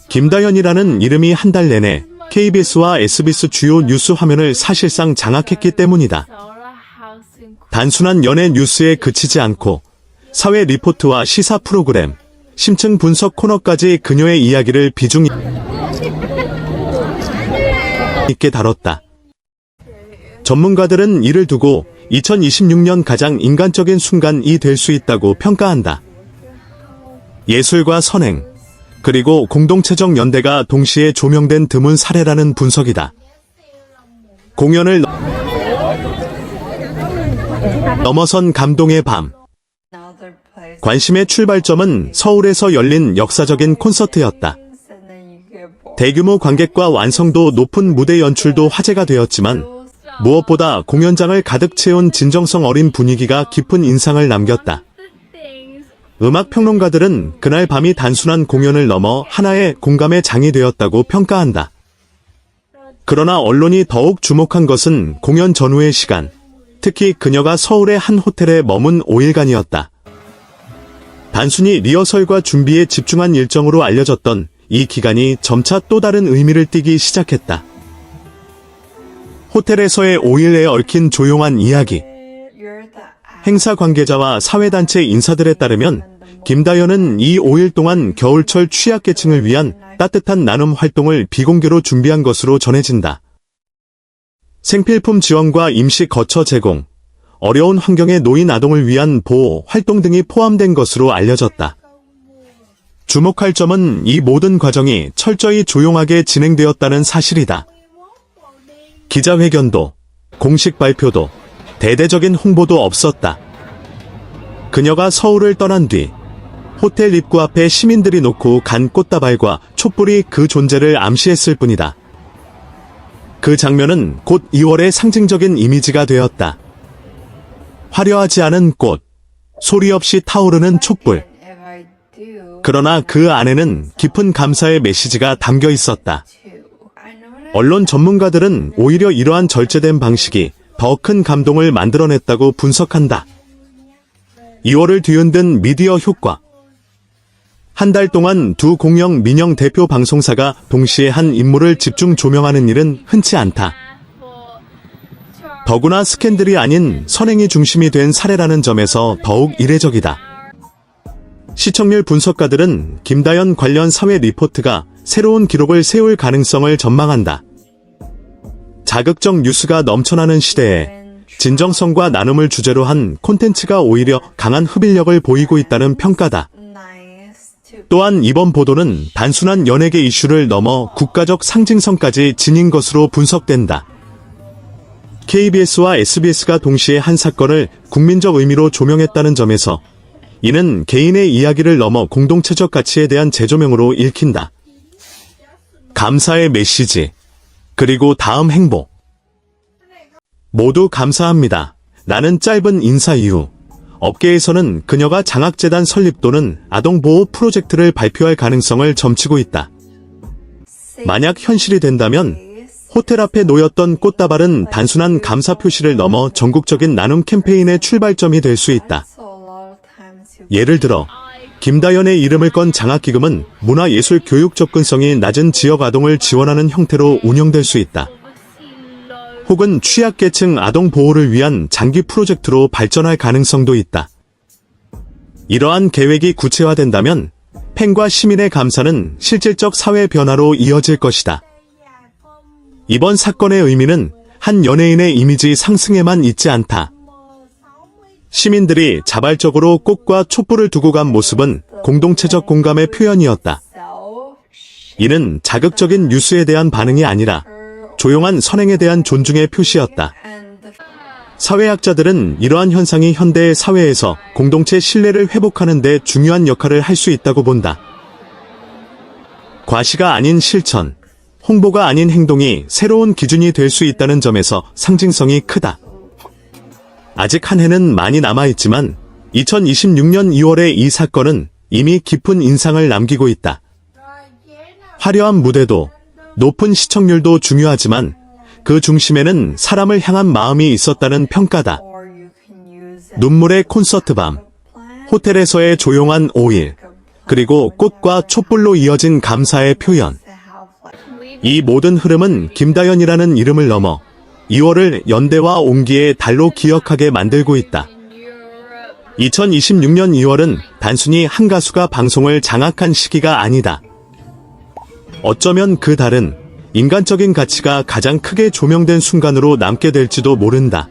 김다연이라는 이름이 한 달 내내 KBS와 SBS 주요 뉴스 화면을 사실상 장악했기 때문이다. 단순한 연예 뉴스에 그치지 않고 사회 리포트와 시사 프로그램, 심층 분석 코너까지 그녀의 이야기를 비중 있게 다뤘다. 전문가들은 이를 두고 2026년 가장 인간적인 순간이 될 수 있다고 평가한다. 예술과 선행, 그리고 공동체적 연대가 동시에 조명된 드문 사례라는 분석이다. 공연을 넘어선 감동의 밤. 관심의 출발점은 서울에서 열린 역사적인 콘서트였다. 대규모 관객과 완성도 높은 무대 연출도 화제가 되었지만 무엇보다 공연장을 가득 채운 진정성 어린 분위기가 깊은 인상을 남겼다. 음악 평론가들은 그날 밤이 단순한 공연을 넘어 하나의 공감의 장이 되었다고 평가한다. 그러나 언론이 더욱 주목한 것은 공연 전후의 시간, 특히 그녀가 서울의 한 호텔에 머문 5일간이었다. 단순히 리허설과 준비에 집중한 일정으로 알려졌던 이 기간이 점차 또 다른 의미를 띠기 시작했다. 호텔에서의 5일에 얽힌 조용한 이야기. 행사 관계자와 사회단체 인사들에 따르면 김다연은 이 5일 동안 겨울철 취약계층을 위한 따뜻한 나눔 활동을 비공개로 준비한 것으로 전해진다. 생필품 지원과 임시 거처 제공, 어려운 환경에 놓인 아동을 위한 보호 활동 등이 포함된 것으로 알려졌다. 주목할 점은 이 모든 과정이 철저히 조용하게 진행되었다는 사실이다. 기자회견도, 공식 발표도, 대대적인 홍보도 없었다. 그녀가 서울을 떠난 뒤 호텔 입구 앞에 시민들이 놓고 간 꽃다발과 촛불이 그 존재를 암시했을 뿐이다. 그 장면은 곧 2월의 상징적인 이미지가 되었다. 화려하지 않은 꽃, 소리 없이 타오르는 촛불. 그러나 그 안에는 깊은 감사의 메시지가 담겨 있었다. 언론 전문가들은 오히려 이러한 절제된 방식이 더 큰 감동을 만들어냈다고 분석한다. 2월을 뒤흔든 미디어 효과. 한 달 동안 두 공영 민영 대표 방송사가 동시에 한 인물을 집중 조명하는 일은 흔치 않다. 더구나 스캔들이 아닌 선행이 중심이 된 사례라는 점에서 더욱 이례적이다. 시청률 분석가들은 김다연 관련 사회 리포트가 새로운 기록을 세울 가능성을 전망한다. 자극적 뉴스가 넘쳐나는 시대에 진정성과 나눔을 주제로 한 콘텐츠가 오히려 강한 흡입력을 보이고 있다는 평가다. 또한 이번 보도는 단순한 연예계 이슈를 넘어 국가적 상징성까지 지닌 것으로 분석된다. KBS와 SBS가 동시에 한 사건을 국민적 의미로 조명했다는 점에서 이는 개인의 이야기를 넘어 공동체적 가치에 대한 재조명으로 읽힌다. 감사의 메시지, 그리고 다음 행보. 모두 감사합니다. 라는 짧은 인사 이후 업계에서는 그녀가 장학재단 설립 또는 아동보호 프로젝트를 발표할 가능성을 점치고 있다. 만약 현실이 된다면 호텔 앞에 놓였던 꽃다발은 단순한 감사 표시를 넘어 전국적인 나눔 캠페인의 출발점이 될 수 있다. 예를 들어 김다연의 이름을 건 장학기금은 문화예술 교육 접근성이 낮은 지역 아동을 지원하는 형태로 운영될 수 있다. 혹은 취약계층 아동 보호를 위한 장기 프로젝트로 발전할 가능성도 있다. 이러한 계획이 구체화된다면 팬과 시민의 감사는 실질적 사회 변화로 이어질 것이다. 이번 사건의 의미는 한 연예인의 이미지 상승에만 있지 않다. 시민들이 자발적으로 꽃과 촛불을 두고 간 모습은 공동체적 공감의 표현이었다. 이는 자극적인 뉴스에 대한 반응이 아니라 조용한 선행에 대한 존중의 표시였다. 사회학자들은 이러한 현상이 현대의 사회에서 공동체 신뢰를 회복하는 데 중요한 역할을 할 수 있다고 본다. 과시가 아닌 실천, 홍보가 아닌 행동이 새로운 기준이 될 수 있다는 점에서 상징성이 크다. 아직 한 해는 많이 남아있지만 2026년 2월의 이 사건은 이미 깊은 인상을 남기고 있다. 화려한 무대도 높은 시청률도 중요하지만 그 중심에는 사람을 향한 마음이 있었다는 평가다. 눈물의 콘서트 밤. 호텔에서의 조용한 5일, 그리고 꽃과 촛불로 이어진 감사의 표현. 이 모든 흐름은 김다연이라는 이름을 넘어 2월을 연대와 온기의 달로 기억하게 만들고 있다. 2026년 2월은 단순히 한 가수가 방송을 장악한 시기가 아니다. 어쩌면 그 달은 인간적인 가치가 가장 크게 조명된 순간으로 남게 될지도 모른다.